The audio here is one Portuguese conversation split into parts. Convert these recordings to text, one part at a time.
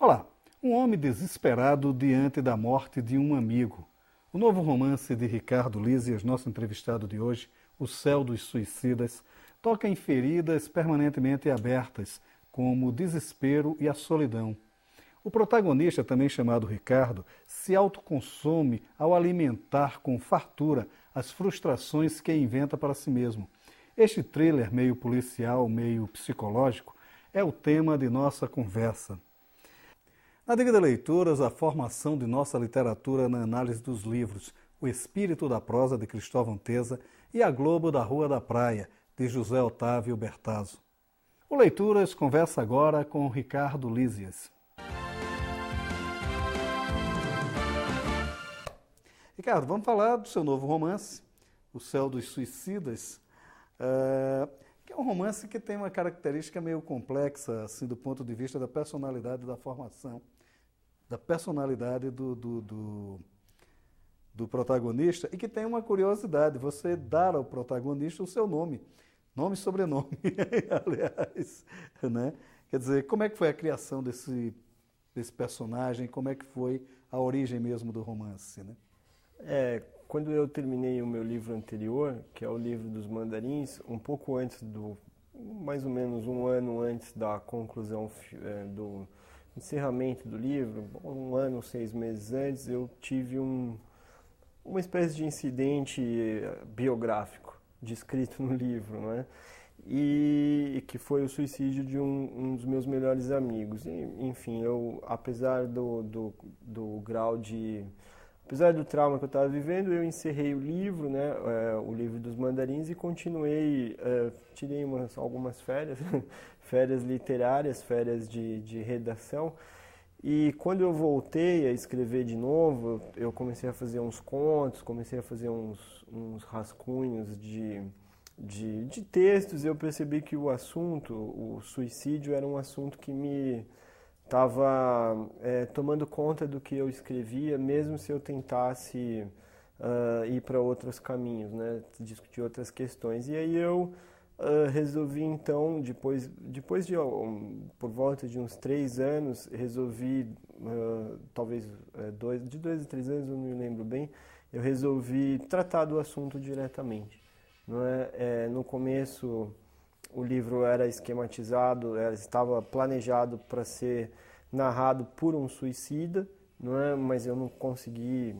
Olá, um homem desesperado diante da morte de um amigo. O novo romance de Ricardo Lísias, nosso entrevistado de hoje, O Céu dos Suicidas, toca em feridas permanentemente abertas, como o desespero e a solidão. O protagonista, também chamado Ricardo, se autoconsome ao alimentar com fartura as frustrações que inventa para si mesmo. Este thriller meio policial, meio psicológico, é o tema de nossa conversa. Na Devida Leituras, a formação de nossa literatura na análise dos livros, O Espírito da Prosa, de Cristóvão Teza, e A Globo da Rua da Praia, de José Otávio Bertazzo. O Leituras conversa agora com Ricardo Lísias. Ricardo, vamos falar do seu novo romance, O Céu dos Suicidas, que é um romance que tem uma característica meio complexa, assim, do ponto de vista da personalidade da formação, da personalidade do protagonista, e que tem uma curiosidade: você dá ao protagonista o seu nome e sobrenome, aliás, né? Quer dizer, como é que foi a criação desse personagem, como é que foi a origem mesmo do romance, né? Quando eu terminei o meu livro anterior, que é o livro dos Mandarins, um pouco antes mais ou menos um ano antes da conclusão do encerramento do livro, um ano, 6 meses antes, eu tive uma espécie de incidente biográfico descrito no livro, não é? E que foi o suicídio de um dos meus melhores amigos. E, enfim, apesar do grau de... Apesar do trauma que eu estava vivendo, eu encerrei o livro, né, o livro dos Mandarins, e continuei, tirei algumas férias, férias literárias, férias de redação. E quando eu voltei a escrever de novo, eu comecei a fazer uns contos, comecei a fazer uns rascunhos de textos. Eu percebi que o suicídio, era um assunto que me estava tomando conta do que eu escrevia, mesmo se eu tentasse ir para outros caminhos, né, discutir outras questões. E aí eu resolvi, então, depois de por volta de uns 3 anos, resolvi, talvez de 2 a 3 anos, eu não me lembro bem, eu resolvi tratar do assunto diretamente. Não é? No começo, o livro era esquematizado, estava planejado para ser narrado por um suicida, não é? Mas eu não consegui,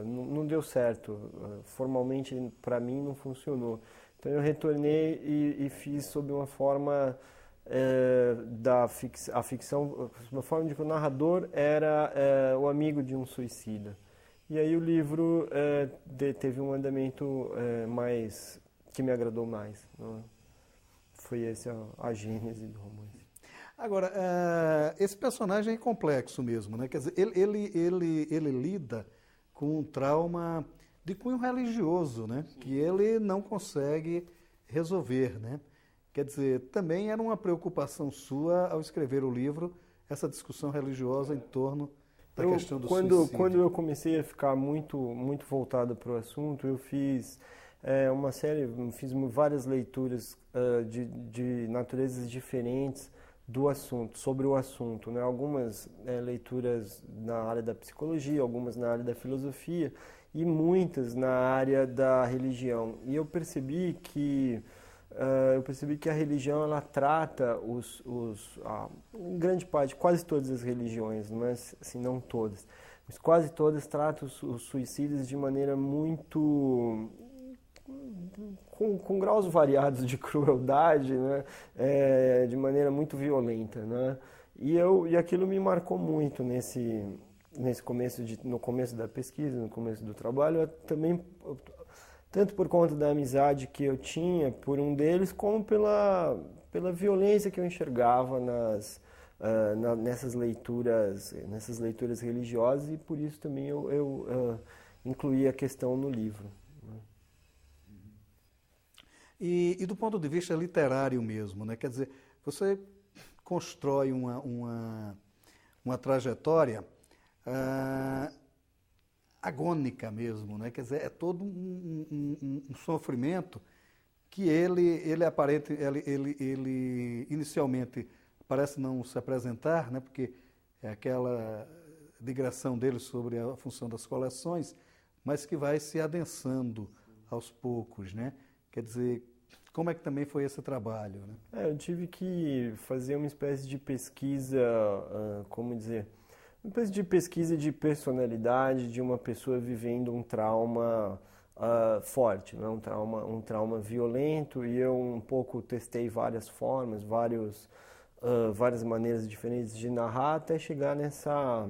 não deu certo. Formalmente, para mim, não funcionou. Então eu retornei e fiz sob uma forma a ficção, uma forma de que o narrador era o amigo de um suicida. E aí o livro teve um andamento que me agradou mais. Não é? Foi essa a gênese do romance. Agora, esse personagem é complexo mesmo, né? Quer dizer, ele lida com um trauma de cunho religioso, né? Que ele não consegue resolver, né? Quer dizer, também era uma preocupação sua ao escrever o livro, essa discussão religiosa em torno da questão do suicídio. Quando eu comecei a ficar muito, muito voltado para o assunto, eu fiz fiz várias leituras de naturezas diferentes do assunto, sobre o assunto, né? Algumas leituras na área da psicologia, algumas na área da filosofia e muitas na área da religião. E eu percebi que a religião, ela trata em grande parte, quase todas as religiões, não é assim, não todas, mas quase todas tratam os suicidas de maneira muito... Com graus variados de crueldade, né? De maneira muito violenta, né? E aquilo me marcou muito no começo da pesquisa, no começo do trabalho, também, tanto por conta da amizade que eu tinha por um deles, como pela violência que eu enxergava nessas leituras religiosas, e por isso também eu incluí a questão no livro. E do ponto de vista literário mesmo, né? Quer dizer, você constrói uma trajetória agônica mesmo, né? Quer dizer, é todo um sofrimento que ele inicialmente parece não se apresentar, né? Porque é aquela digressão dele sobre a função das coleções, mas que vai se adensando aos poucos, né? Quer dizer, como é que também foi esse trabalho, né? Eu tive que fazer uma espécie de pesquisa, como dizer, uma espécie de pesquisa de personalidade de uma pessoa vivendo um trauma forte, né? Um trauma violento, e eu um pouco testei várias formas, várias maneiras diferentes de narrar até chegar nessa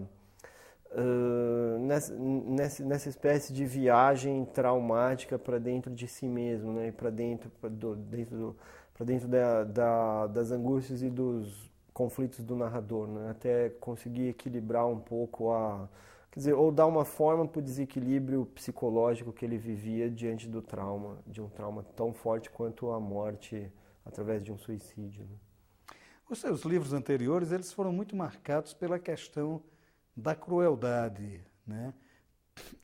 espécie de viagem traumática para dentro de si mesmo, né? E para dentro das angústias e dos conflitos do narrador, né? Até conseguir equilibrar um pouco quer dizer, ou dar uma forma para o desequilíbrio psicológico que ele vivia diante do trauma, de um trauma tão forte quanto a morte através de um suicídio, né? Os seus livros anteriores, eles foram muito marcados pela questão da crueldade, né?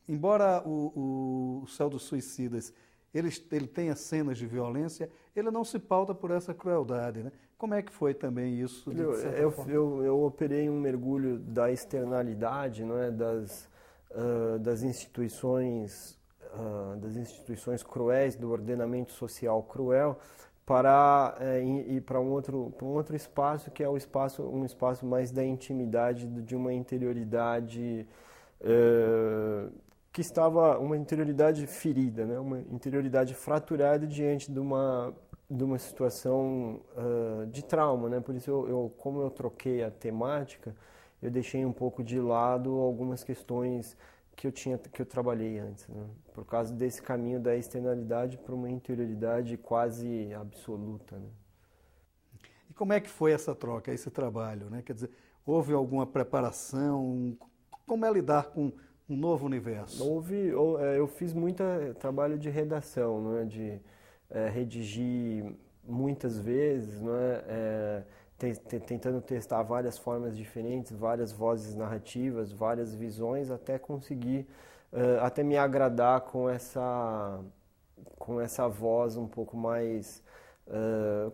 Embora o Céu dos Suicidas ele tenha cenas de violência, ele não se pauta por essa crueldade, né? Como é que foi também isso? Eu operei um mergulho da externalidade, não é? Das instituições cruéis, do ordenamento social cruel, para ir para um outro espaço, que é um espaço mais da intimidade, de uma interioridade que estava, uma interioridade ferida, né? Uma interioridade fraturada diante de uma situação de trauma, né? Por isso como eu troquei a temática, eu deixei um pouco de lado algumas questões que eu trabalhei antes, né? Por causa desse caminho da externalidade para uma interioridade quase absoluta, né? E como é que foi essa troca, esse trabalho, né? Quer dizer, houve alguma preparação? Como é lidar com um novo universo? Eu fiz muito trabalho de redação, né? De redigir muitas vezes, né? Tentando testar várias formas diferentes, várias vozes narrativas, várias visões, até conseguir, até me agradar com essa voz um pouco mais,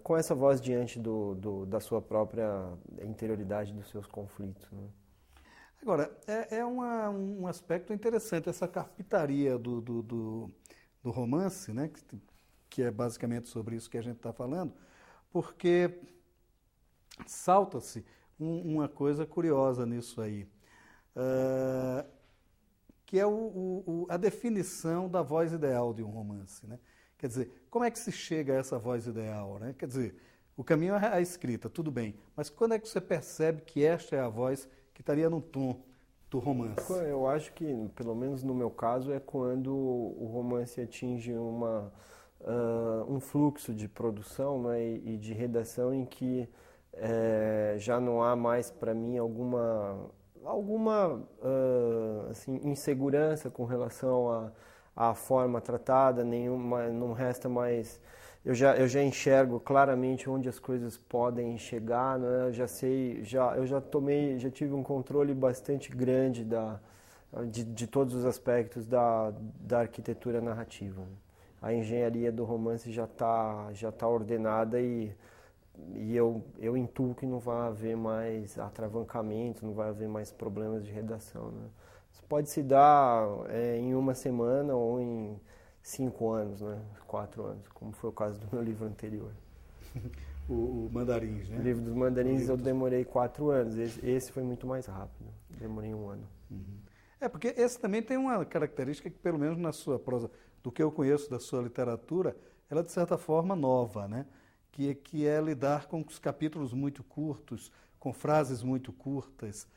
com essa voz diante da sua própria interioridade, dos seus conflitos, né? Agora, um aspecto interessante, essa carpintaria do romance, né? Que é basicamente sobre isso que a gente está falando, porque salta-se uma coisa curiosa nisso aí, que é a definição da voz ideal de um romance, né? Quer dizer, como é que se chega a essa voz ideal, né? Quer dizer, o caminho é a escrita, tudo bem, mas quando é que você percebe que esta é a voz que estaria no tom do romance? Eu acho que, pelo menos no meu caso, é quando o romance atinge um fluxo de produção, né, e de redação em que já não há mais para mim alguma assim, insegurança com relação à forma tratada, não resta mais. Eu já enxergo claramente onde as coisas podem chegar, né? Eu já sei, já tive um controle bastante grande de todos os aspectos da arquitetura narrativa, né? A engenharia do romance já tá ordenada e eu intuo que não vai haver mais atravancamento, não vai haver mais problemas de redação, né? Isso pode se dar em uma semana ou em 5 anos, né? 4 anos, como foi o caso do meu livro anterior. O Mandarins, né? O livro dos Mandarins eu demorei 4 anos, esse foi muito mais rápido, demorei 1 ano. Uhum. Porque esse também tem uma característica que, pelo menos na sua prosa, do que eu conheço da sua literatura, ela é de certa forma nova, né? Que é lidar com os capítulos muito curtos, com frases muito curtas,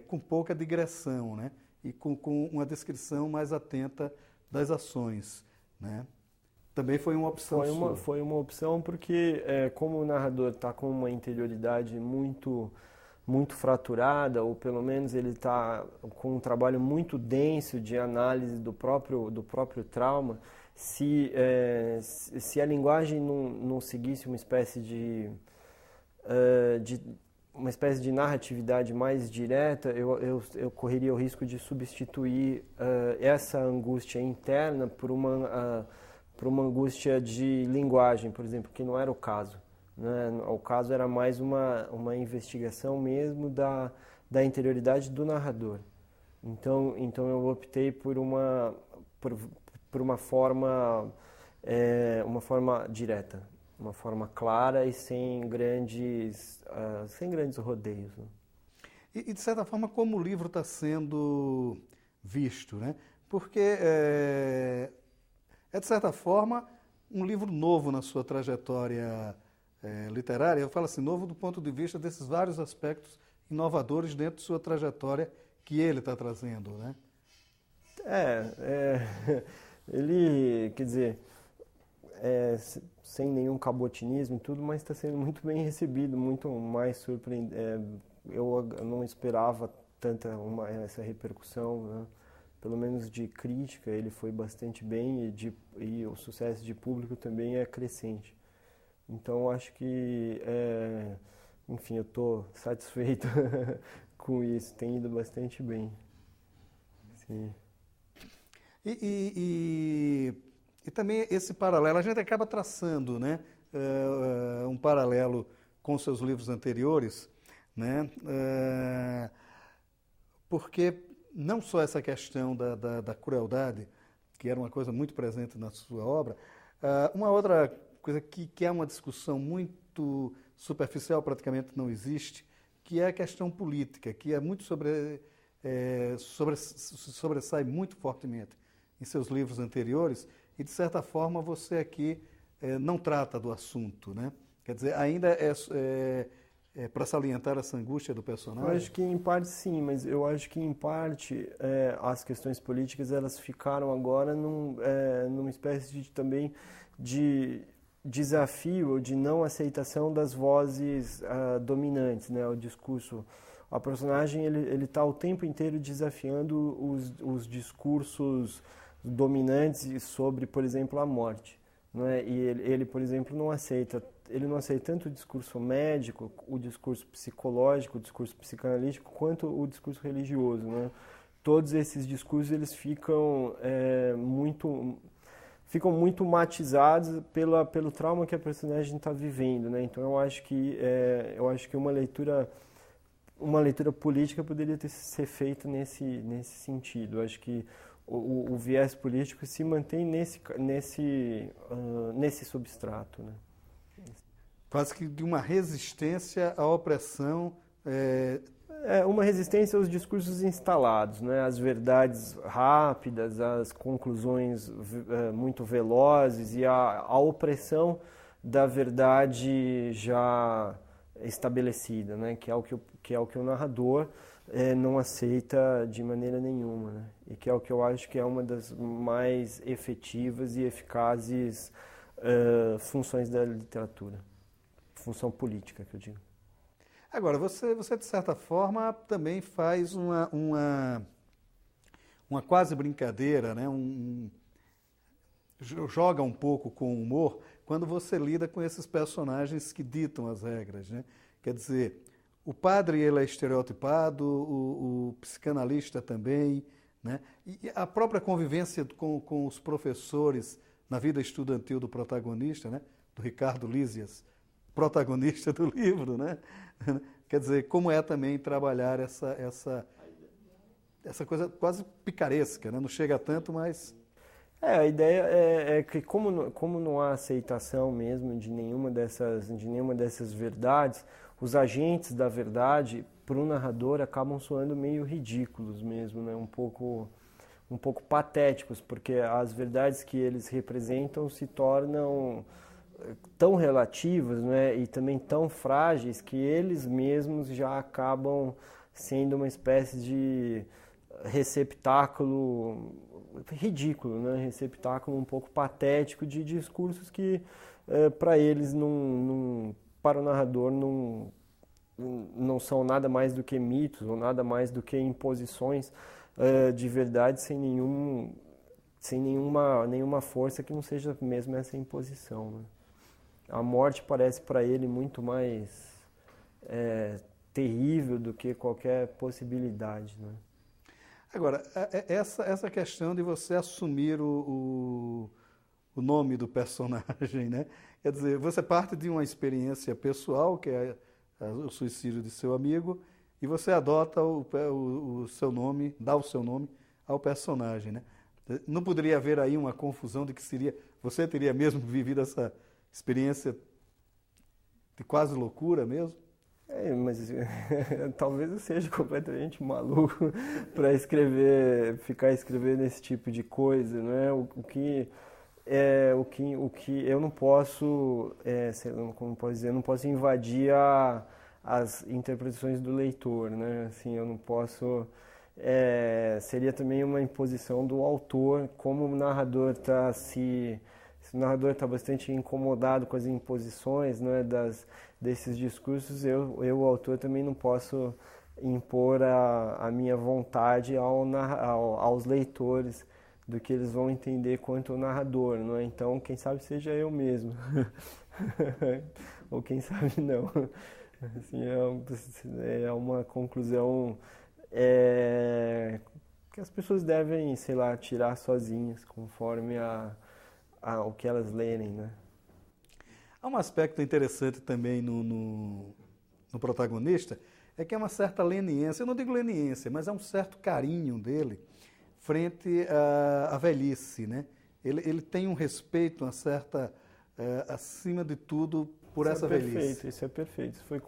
com pouca digressão, né? E com uma descrição mais atenta das ações, né? Também foi uma opção sua. Foi uma opção porque, como o narrador está com uma interioridade muito fraturada, ou pelo menos ele está com um trabalho muito denso de análise do próprio trauma, se a linguagem não seguisse uma espécie de narratividade mais direta, eu correria o risco de substituir essa angústia interna por uma angústia de linguagem, por exemplo, que não era o caso, né? O caso era mais uma investigação mesmo da interioridade do narrador. Então eu optei por uma forma direta, uma forma clara e sem grandes rodeios, né? E, de certa forma, como o livro está sendo visto, né? Porque de certa forma, um livro novo na sua trajetória literária. Eu falo assim, novo do ponto de vista desses vários aspectos inovadores dentro de sua trajetória que ele está trazendo, né? Ele, quer dizer, sem nenhum cabotinismo e tudo, mas está sendo muito bem recebido, muito mais surpreendente. Eu não esperava essa repercussão, né? Pelo menos de crítica ele foi bastante bem e o sucesso de público também é crescente. Então acho que, enfim, eu estou satisfeito com isso, tem ido bastante bem. Sim. E também esse paralelo, a gente acaba traçando, né, um paralelo com seus livros anteriores, né, porque não só essa questão da crueldade, que era uma coisa muito presente na sua obra, uma outra coisa que é uma discussão muito superficial, praticamente não existe, que é a questão política, que é muito sobressai muito fortemente em seus livros anteriores, e de certa forma você aqui não trata do assunto, né? Quer dizer, ainda para salientar essa angústia do personagem? Eu acho que em parte sim, mas eu acho que em parte as questões políticas elas ficaram agora numa espécie também de desafio ou de não aceitação das vozes dominantes, né? O discurso, a personagem ele está o tempo inteiro desafiando os discursos dominantes sobre, por exemplo, a morte, né? E ele, por exemplo, não aceita tanto o discurso médico, o discurso psicológico, o discurso psicanalítico, quanto o discurso religioso, né? Todos esses discursos eles ficam muito matizados pelo trauma que a personagem está vivendo, né? Então eu acho que uma leitura política poderia ser feita nesse sentido. Eu acho que o viés político se mantém nesse substrato, né? Quase que de uma resistência à opressão. Uma resistência aos discursos instalados, né? Às verdades rápidas, às conclusões muito velozes e à opressão da verdade já estabelecida, né? Que é o que o narrador não aceita de maneira nenhuma, né? E que é o que eu acho que é uma das mais efetivas e eficazes funções da literatura. Função política, que eu digo. Agora, você de certa forma, também faz uma quase brincadeira, né? Joga um pouco com o humor quando você lida com esses personagens que ditam as regras, né? Quer dizer, o padre ele é estereotipado, o psicanalista também, né? E a própria convivência com os professores na vida estudantil do protagonista, né? Do Ricardo Lísias, protagonista do livro, né? Quer dizer, como é também trabalhar essa coisa quase picaresca, né? Não chega tanto, mas... A ideia é que como não há aceitação mesmo de nenhuma dessas verdades, os agentes da verdade, para o narrador, acabam soando meio ridículos mesmo, né? Um pouco patéticos, porque as verdades que eles representam se tornam tão relativas, né, e também tão frágeis que eles mesmos já acabam sendo uma espécie de receptáculo ridículo, né, receptáculo um pouco patético de discursos que para eles para o narrador não são nada mais do que mitos ou nada mais do que imposições de verdade sem nenhuma força que não seja mesmo essa imposição, né? A morte parece para ele muito mais terrível do que qualquer possibilidade, né? Agora, essa questão de você assumir o nome do personagem, né? Quer dizer, você parte de uma experiência pessoal, que é o suicídio de seu amigo, e você adota o seu nome, dá o seu nome ao personagem, né? Não poderia haver aí uma confusão de que você teria mesmo vivido essa experiência de quase loucura mesmo? Mas talvez eu seja completamente maluco para ficar escrevendo esse tipo de coisa, né? O que eu não posso, como posso dizer, eu não posso invadir as interpretações do leitor, né? Assim, eu não posso. Seria também uma imposição do autor, como o narrador se o narrador está bastante incomodado com as imposições, né, desses discursos, eu, o autor, também não posso impor a minha vontade aos leitores do que eles vão entender quanto o narrador, não é? Então, quem sabe seja eu mesmo, ou quem sabe não. Assim, é uma conclusão que as pessoas devem, sei lá, tirar sozinhas, conforme o que elas lerem, né? Há um aspecto interessante também no protagonista, é que é uma certa leniência, eu não digo leniência, mas é um certo carinho dele frente à velhice, né? Ele tem um respeito, uma certa, acima de tudo, por essa velhice. Isso é perfeito. Isso foi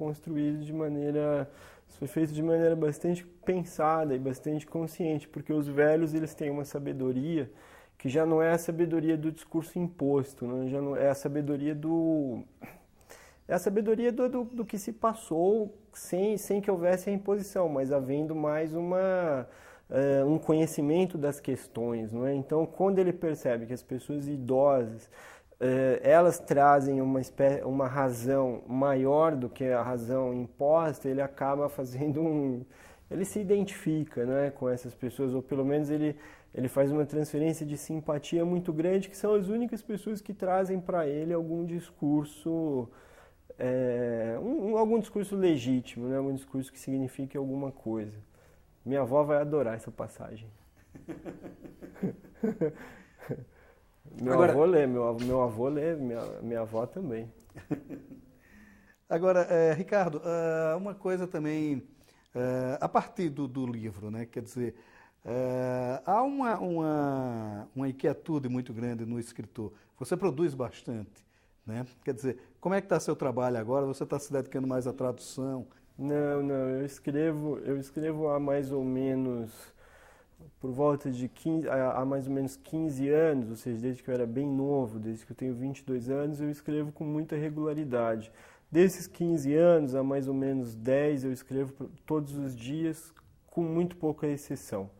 feito de maneira bastante pensada e bastante consciente, porque os velhos, eles têm uma sabedoria que já não é a sabedoria do discurso imposto, né? Já não é a sabedoria do que se passou sem que houvesse a imposição, mas havendo mais um conhecimento das questões, não é? Então, quando ele percebe que as pessoas idosas elas trazem uma razão maior do que a razão imposta, ele acaba fazendo ele se identifica, né, com essas pessoas, ou pelo menos ele faz uma transferência de simpatia muito grande, que são as únicas pessoas que trazem para ele algum discurso, algum discurso legítimo, né, algum discurso que signifique alguma coisa. Minha avó vai adorar essa passagem. Meu avô lê, minha avó também. Agora, Ricardo, uma coisa também, a partir do livro, né? Quer dizer, há uma inquietude muito grande no escritor. Você produz bastante, né? Quer dizer, como é que está seu trabalho agora? Você está se dedicando mais à tradução? Não, eu escrevo há mais ou menos por volta de há mais ou menos 15 anos, ou seja, desde que eu era bem novo, desde que eu tenho 22 anos, eu escrevo com muita regularidade. Desses 15 anos, há mais ou menos 10, eu escrevo todos os dias, com muito pouca exceção.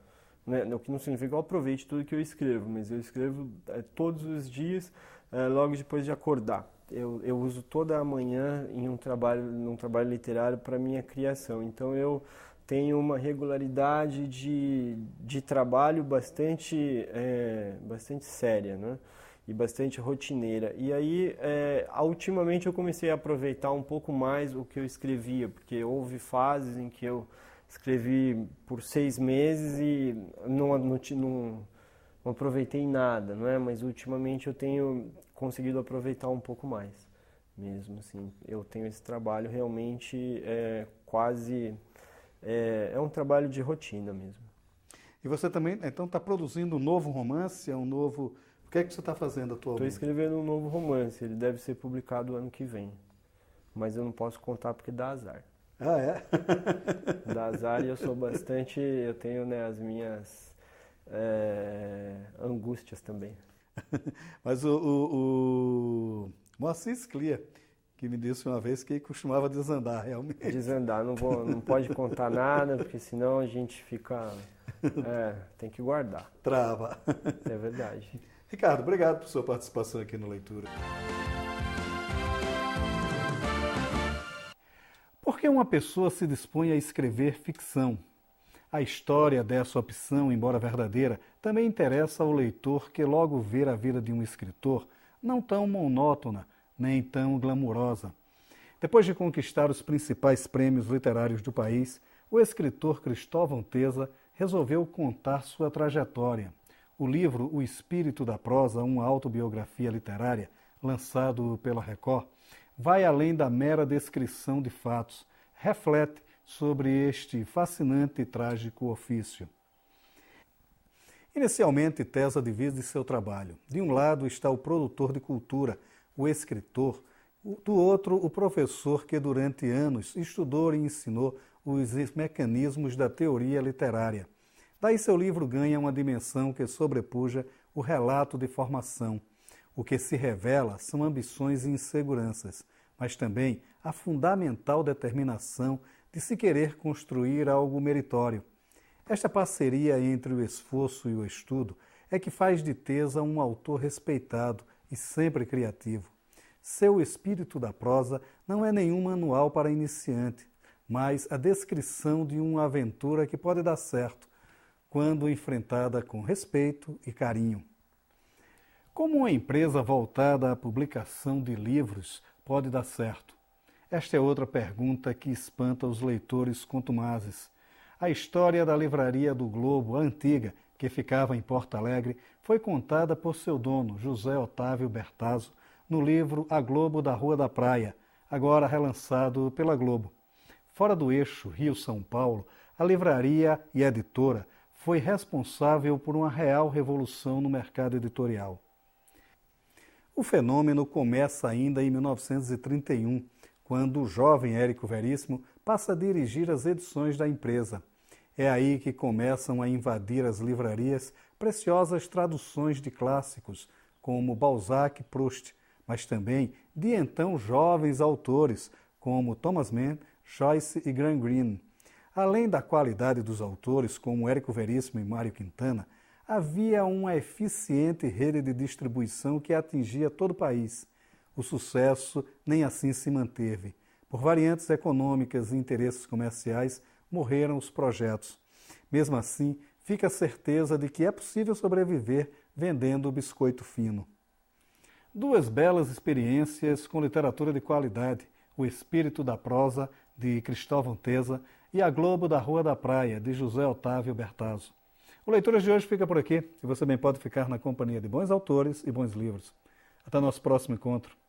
Né? O que não significa que eu aproveite tudo que eu escrevo, mas eu escrevo todos os dias, logo depois de acordar. Eu uso toda a manhã num trabalho literário para minha criação. Então, eu tenho uma regularidade de trabalho bastante séria, né? E bastante rotineira. E aí, ultimamente, eu comecei a aproveitar um pouco mais o que eu escrevia, porque houve fases em que eu escrevi por 6 meses e não aproveitei nada, não é? Mas ultimamente eu tenho conseguido aproveitar um pouco mais, mesmo assim. Eu tenho esse trabalho realmente quase... É um trabalho de rotina mesmo. E você também, então, está produzindo um novo romance? O que é que você está fazendo atualmente? Estou escrevendo um novo romance, ele deve ser publicado ano que vem. Mas eu não posso contar porque dá azar. Ah, é? Dá azar e eu tenho, né, as minhas angústias também. Mas o Moacir Sclia, que me disse uma vez que costumava desandar, realmente. Desandar, não pode contar nada, porque senão a gente fica... tem que guardar. Trava. É verdade. Ricardo, obrigado por sua participação aqui no Leitura. Por que uma pessoa se dispõe a escrever ficção? A história dessa opção, embora verdadeira, também interessa ao leitor que logo vê a vida de um escritor não tão monótona, nem tão glamurosa. Depois de conquistar os principais prêmios literários do país, o escritor Cristóvão Teza resolveu contar sua trajetória. O livro O Espírito da Prosa, uma autobiografia literária, lançado pela Record, vai além da mera descrição de fatos, reflete sobre este fascinante e trágico ofício. Inicialmente, Tesa divide seu trabalho. De um lado está o produtor de cultura, o escritor, do outro, o professor que durante anos estudou e ensinou os mecanismos da teoria literária. Daí seu livro ganha uma dimensão que sobrepuja o relato de formação. O que se revela são ambições e inseguranças, mas também a fundamental determinação de se querer construir algo meritório. Esta parceria entre o esforço e o estudo é que faz de Tesa um autor respeitado e sempre criativo. Seu espírito da prosa não é nenhum manual para iniciante, mas a descrição de uma aventura que pode dar certo, quando enfrentada com respeito e carinho. Como uma empresa voltada à publicação de livros pode dar certo? Esta é outra pergunta que espanta os leitores contumazes. A história da livraria do Globo, a antiga, que ficava em Porto Alegre, foi contada por seu dono, José Otávio Bertazzo, no livro A Globo da Rua da Praia, agora relançado pela Globo. Fora do eixo Rio-São Paulo, a livraria e editora foi responsável por uma real revolução no mercado editorial. O fenômeno começa ainda em 1931, quando o jovem Érico Veríssimo passa a dirigir as edições da empresa. É aí que começam a invadir as livrarias preciosas traduções de clássicos, como Balzac e Proust, mas também de então jovens autores, como Thomas Mann, Joyce e Graham Greene. Além da qualidade dos autores, como Érico Veríssimo e Mário Quintana, havia uma eficiente rede de distribuição que atingia todo o país. O sucesso nem assim se manteve. Por variantes econômicas e interesses comerciais, morreram os projetos. Mesmo assim, fica a certeza de que é possível sobreviver vendendo biscoito fino. Duas belas experiências com literatura de qualidade, O Espírito da Prosa, de Cristóvão Tesa, e A Globo da Rua da Praia, de José Otávio Bertazzo. O Leituras de hoje fica por aqui, e você bem pode ficar na companhia de bons autores e bons livros. Até nosso próximo encontro.